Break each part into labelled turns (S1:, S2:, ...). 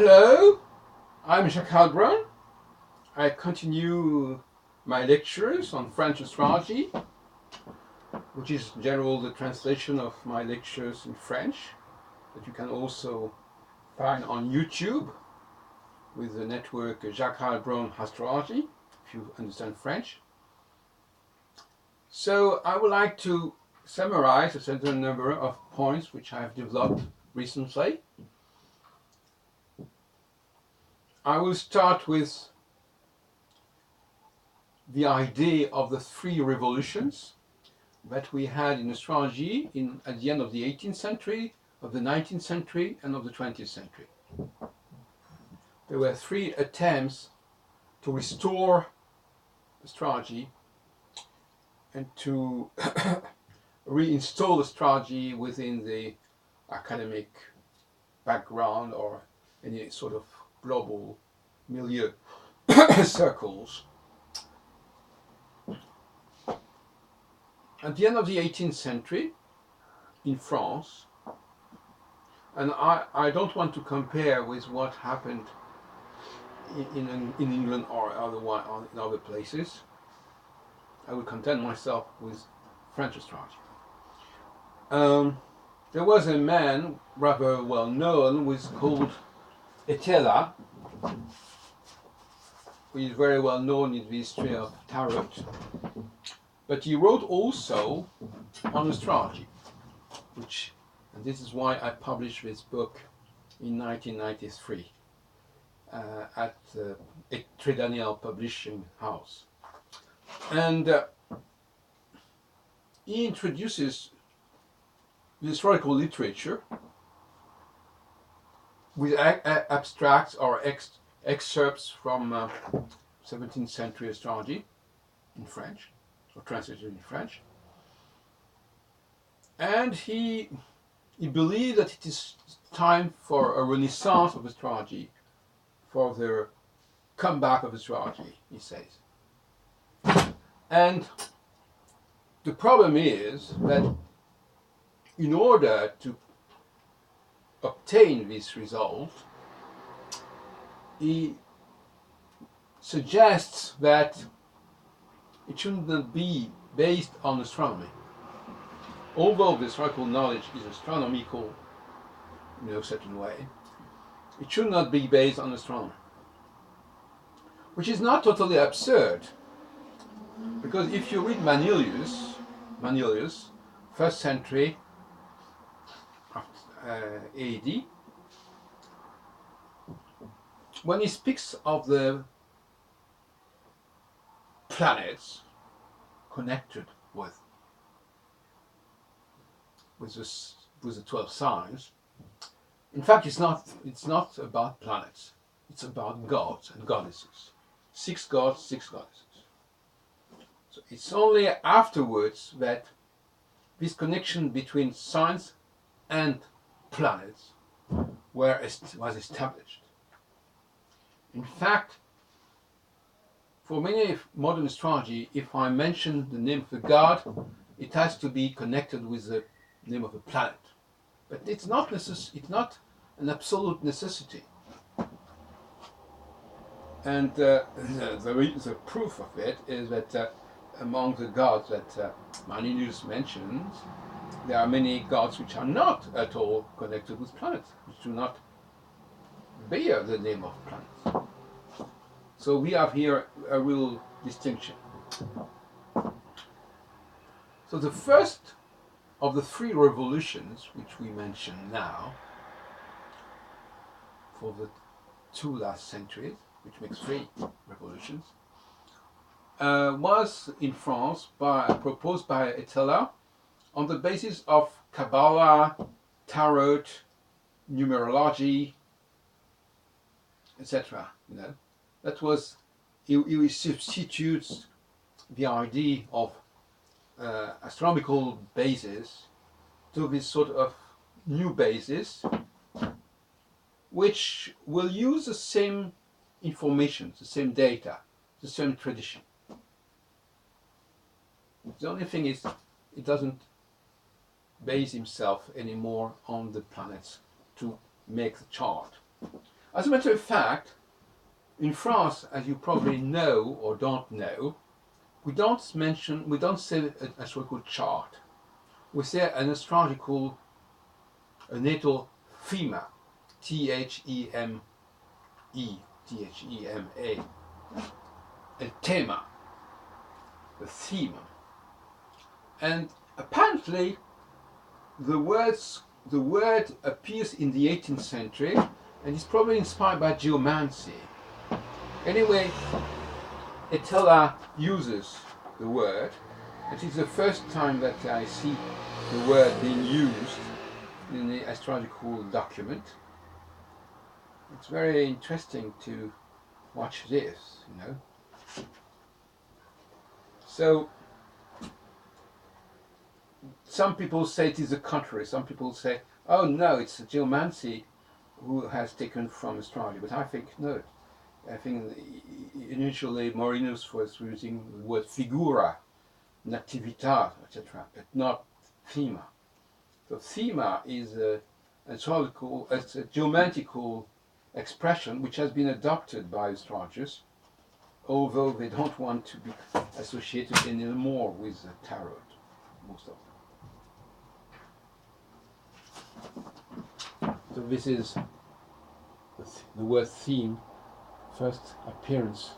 S1: Hello, I'm Jacques Halbronn. I continue my lectures on French astrology, which is in general the translation of my lectures in French, that you can also find on YouTube with the network Jacques Halbronn Astrology, if you understand French. So I would like to summarize a certain number of points which I have developed recently. I will start with the idea of the three revolutions that we had in astrology at the end of the 18th century, of the 19th century, and of the 20th century. There were three attempts to restore astrology and to reinstall astrology within the academic background or any sort of global milieu circles. At the end of the 18th century, in France, and I don't want to compare with what happened in England or in other places. I will content myself with French astrology. There was a man rather well known who is called Etela, who is very well known in the history of tarot, but he wrote also on astrology, and this is why I published this book in 1993 at Tridaniel Publishing House. And he introduces the historical literature with abstracts or excerpts from 17th century astrology in French, or translated in French. And he believed that it is time for a renaissance of astrology, for the comeback of astrology, he says. And the problem is that in order to obtain this result, he suggests that it should not be based on astronomy. Although the historical knowledge is astronomical in a certain way, it should not be based on astronomy. Which is not totally absurd, because if you read Manilius, 1st century AD, when he speaks of the planets connected with the 12 signs, in fact it's not about planets, it's about gods and goddesses. 6 gods, 6 goddesses. So it's only afterwards that this connection between signs and planets was established. In fact, for many modern astrology, if I mention the name of a god, it has to be connected with the name of a planet. But it's not an absolute necessity. And the proof of it is that among the gods that Manilius mentions, there are many gods which are not at all connected with planets, which do not bear the name of planets. So we have here a real distinction. So the first of the 3 revolutions which we mention now, for the 2 last centuries, which makes 3 revolutions, was in France proposed by Etela on the basis of Kabbalah, Tarot, numerology, etc. That was, he substitutes the idea of astronomical basis to this sort of new basis, which will use the same information, the same data, the same tradition. The only thing is, it doesn't base himself anymore on the planets to make the chart. As a matter of fact, in France, as you probably know or don't know, we don't say an astrological chart. We say an astrological, a natal thema, Theme, Thema, a tema, a theme. And apparently, the word appears in the 18th century and is probably inspired by geomancy. Anyway, Etella uses the word. It is the first time that I see the word being used in the astrological document. It's very interesting to watch this, you know. So, some people say it is the contrary. Some people say, oh no, it's geomancy who has taken from astrology. But I think no. I think initially Morinus was using the word figura, nativitas, etc., but not thema. So thema is a astrological, it's a geomantical expression which has been adopted by astrologers, although they don't want to be associated anymore with the tarot, most of them. So this is the word theme, first appearance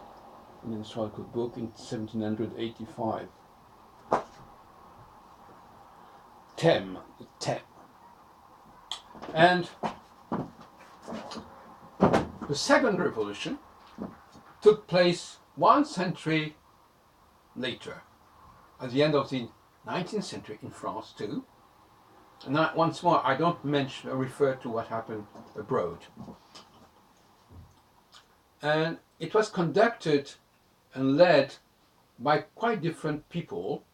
S1: in an astrological book in 1785. Theme, the theme. And the second revolution took place 1 century later, at the end of the 19th century in France too. And once more, I don't refer to what happened abroad. And it was conducted and led by quite different people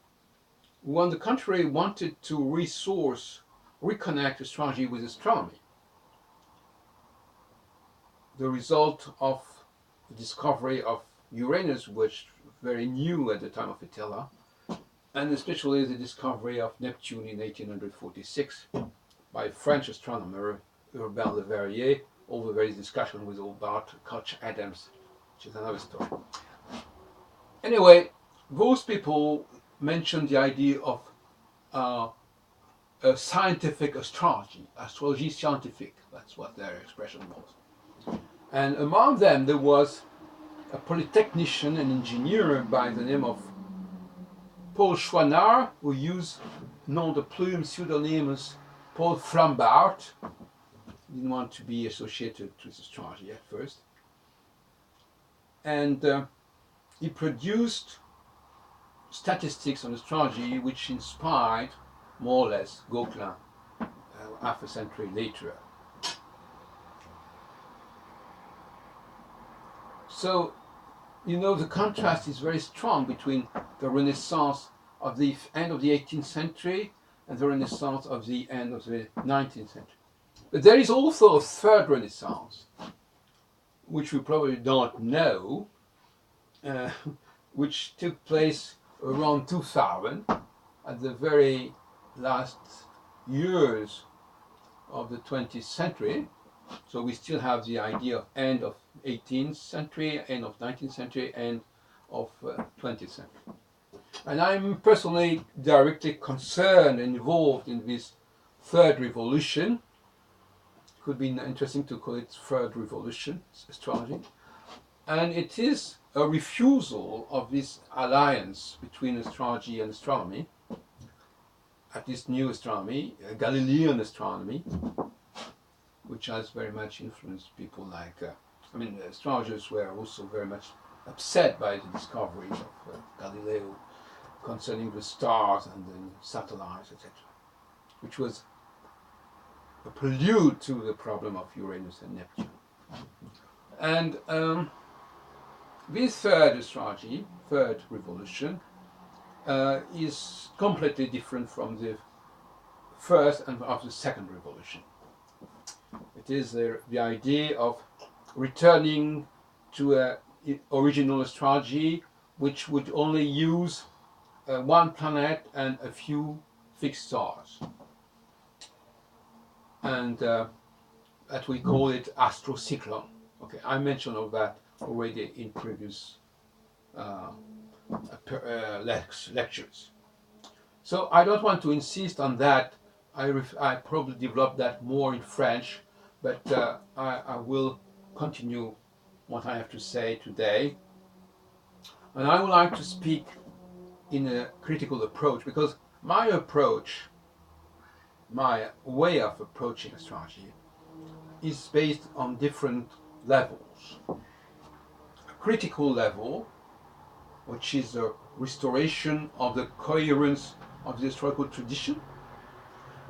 S1: who, on the contrary, wanted to reconnect astrology with astronomy. The result of the discovery of Uranus, which was very new at the time of Etella, and especially the discovery of Neptune in 1846 by a French astronomer, Urbain Le Verrier, although there is discussion with about Koch Adams, which is another story. Anyway, those people mentioned the idea of a scientific astrology, astrologie scientifique, that's what their expression was. And among them there was a polytechnician, an engineer by the name of Paul Chouinard, who used nom de plume pseudonymous Paul Flambart. Didn't want to be associated with astrology at first. And he produced statistics on astrology which inspired, more or less, Gauquelin half a century later. So, you know, the contrast is very strong between the Renaissance of the end of the 18th century and the Renaissance of the end of the 19th century. But there is also a third Renaissance, which we probably don't know, which took place around 2000, at the very last years of the 20th century. So we still have the idea of end of 18th century, end of 19th century, end of 20th century. And I'm personally directly concerned and involved in this third revolution. Could be interesting to call it third revolution, astrology. And it is a refusal of this alliance between astrology and astronomy, at least new astronomy, Galilean astronomy, which has very much influenced people like, astrologers were also very much upset by the discoveries of Galileo concerning the stars and the satellites, etc., which was a prelude to the problem of Uranus and Neptune. And this third astrology, third revolution, is completely different from the first and of the second revolution. It is the idea of returning to an original astrology which would only use one planet and a few fixed stars. And that we call it astrocyclone. Okay, I mentioned all that already in previous uh, lectures. So I don't want to insist on that. I probably develop that more in French, but I will continue what I have to say today. And I would like to speak in a critical approach, because my approach, my way of approaching astrology, is based on different levels. A critical level, which is the restoration of the coherence of the astrological tradition,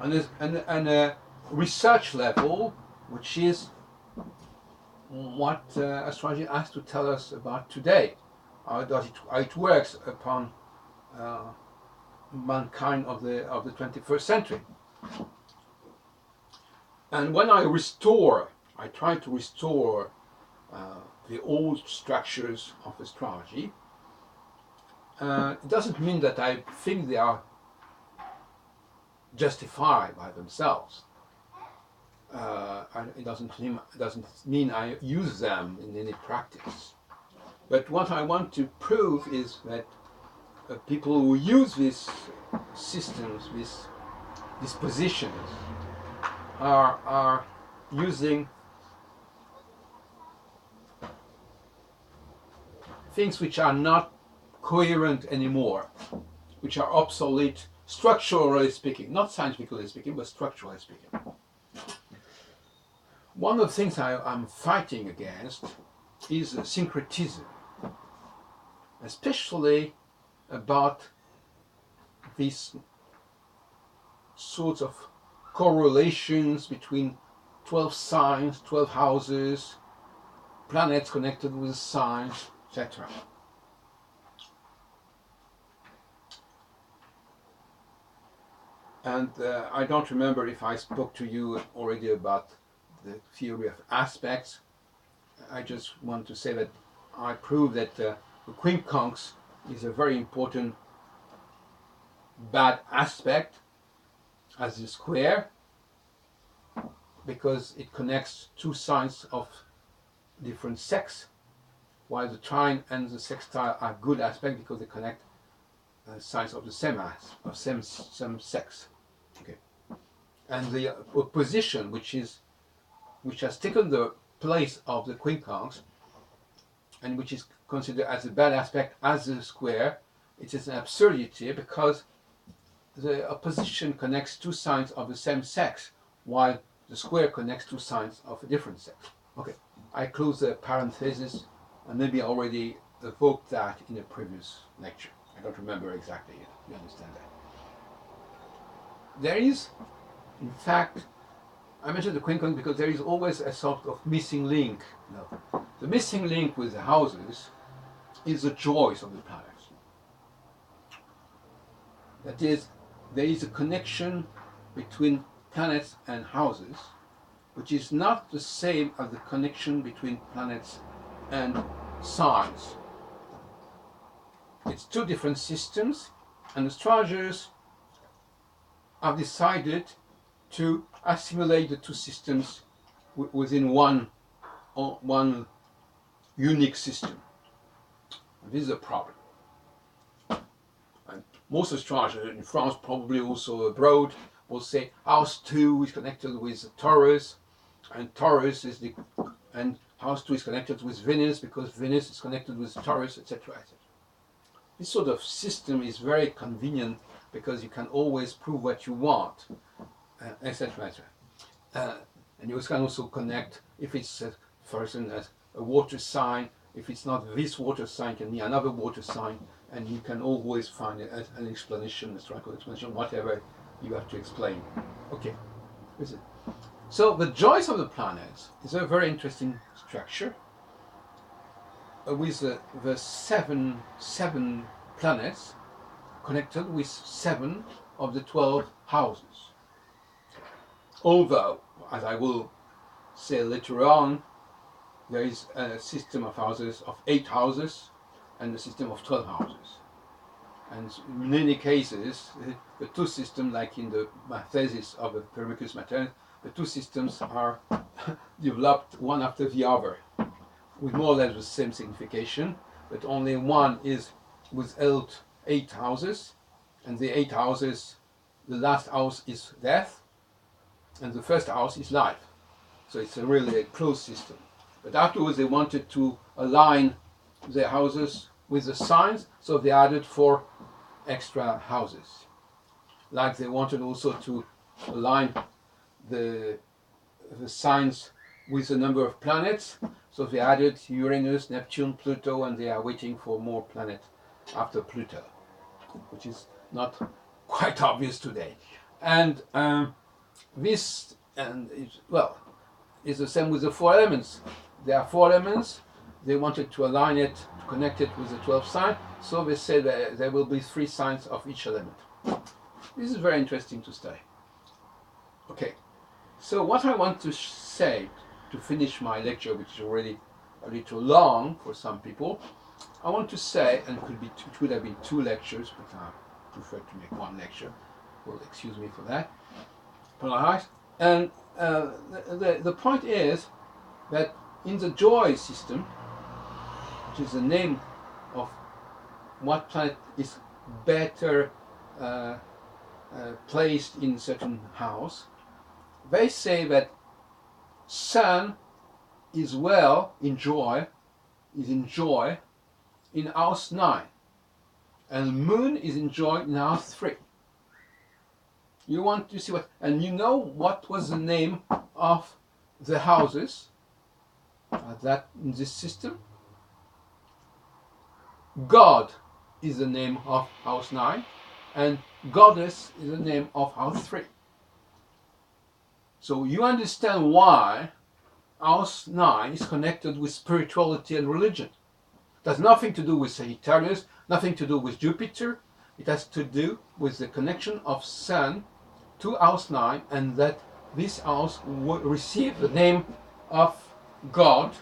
S1: and a research level, which is what astrology has to tell us about today, how it works upon mankind of the 21st century. And when I try to restore the old structures of astrology. It doesn't mean that I think they are justified by themselves. It doesn't mean I use them in any practice. But what I want to prove is that people who use these systems, these positions, are using things which are not coherent anymore, which are obsolete, structurally speaking, not scientifically speaking, but structurally speaking. One of the things I'm fighting against is syncretism, especially about these sorts of correlations between 12 signs, 12 houses, planets connected with signs, etc. And I don't remember if I spoke to you already about the theory of aspects. I just want to say that I prove that the quincunx is a very important bad aspect as a square, because it connects two signs of different sex, while the trine and the sextile are good aspects because they connect signs of the same sex. Okay. And the opposition, which has taken the place of the quincunx, and which is considered as a bad aspect as a square, it is an absurdity, because the opposition connects two signs of the same sex, while the square connects two signs of a different sex. Okay, I close the parenthesis, and maybe I already evoked that in a previous lecture. I don't remember exactly yet. You understand that? There is, in fact, I mentioned the quincunx because there is always a sort of missing link. No. The missing link with the houses is the choice of the planets. That is, there is a connection between planets and houses, which is not the same as the connection between planets and signs. It's two different systems, and astrologers have decided to assimilate the two systems within one unique system. And this is a problem. And most astrologers in France, probably also abroad, will say house 2 is connected with Taurus, and house 2 is connected with Venus because Venus is connected with Taurus, etc., etc. This sort of system is very convenient because you can always prove what you want, etc., etc. And you can also connect, if it's for instance a water sign, if it's not this water sign, it can be another water sign, and you can always find an explanation, a structural explanation, whatever you have to explain. Okay, is it? So the choice of the planets is a very interesting structure with the seven planets connected with 7 of the 12 houses. Although, as I will say later on, there is a system of houses of 8 houses and a system of 12 houses. And in many cases, the two systems, like in my thesis of the Firmicus Maternus, the two systems are developed one after the other, with more or less the same signification, but only one is without 8 houses, and the 8 houses, the last house is death, and the first house is life. So it's really a closed system. But afterwards they wanted to align the houses with the signs, so they added 4 extra houses. Like they wanted also to align the signs with the number of planets, so they added Uranus, Neptune, Pluto, and they are waiting for more planets after Pluto, which is not quite obvious today. And this is the same with the 4 elements. There are 4 elements. They wanted to align it, to connect it with the 12th sign, so they said that there will be 3 signs of each element. This is very interesting to study. Okay, so what I want to say to finish my lecture, which is already a little long for some people, I want to say, and it would have been 2 lectures, but I prefer to make 1 lecture. Well, excuse me for that. And the point is that in the joy system, which is the name of what planet is better placed in a certain house, they say that Sun is well in joy, in house 9, and Moon is in joy in house 3. You want to see what, and you know what was the name of the houses that in this system? God is the name of house 9, and Goddess is the name of house 3. So you understand why house 9 is connected with spirituality and religion. It has nothing to do with Sagittarius, nothing to do with Jupiter. It has to do with the connection of Sun to house 9, and that this house would receive the name of God,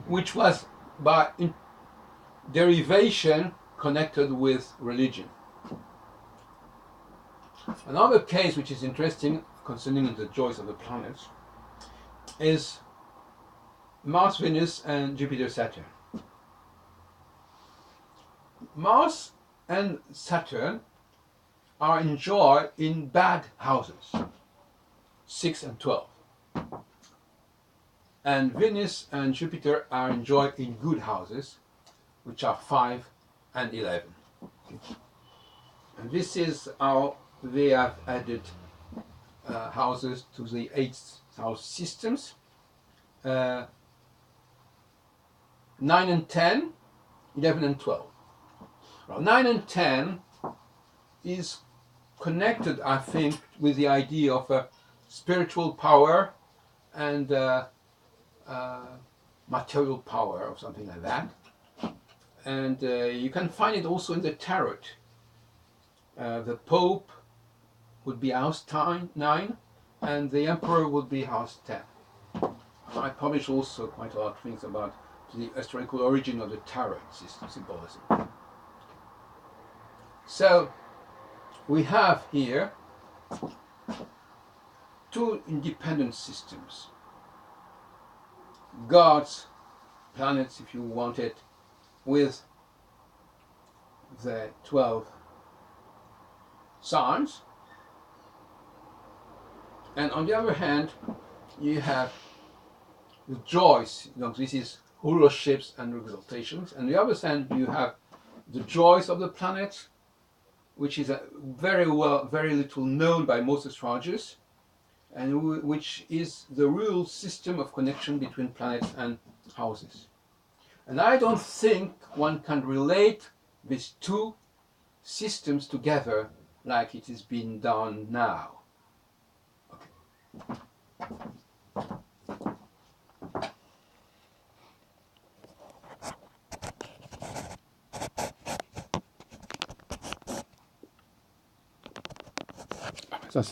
S1: which was by derivation connected with religion. Another case which is interesting concerning the joys of the planets is Mars, Venus, and Jupiter, Saturn. Mars and Saturn are in joy in bad houses, 6 and 12. And Venus and Jupiter are in joy in good houses, which are 5 and 11. And this is how they have added houses to the 8th house systems. 9 and 10, 11 and 12. Well, 9 and 10 is connected, I think, with the idea of a spiritual power and material power or something like that. And you can find it also in the tarot. The Pope would be house 9, and the Emperor would be house 10. I publish also quite a lot of things about the astrological origin of the tarot system symbolism. So we have here 2 independent systems. Gods, planets if you want it, with the 12 signs. And on the other hand, you have the joys. This is rulerships and exaltations. And on the other hand, you have the joys of the planets, which is very little known by most astrologers, and which is the real system of connection between planets and houses. And I don't think one can relate these 2 systems together like it is being done now. Okay. That's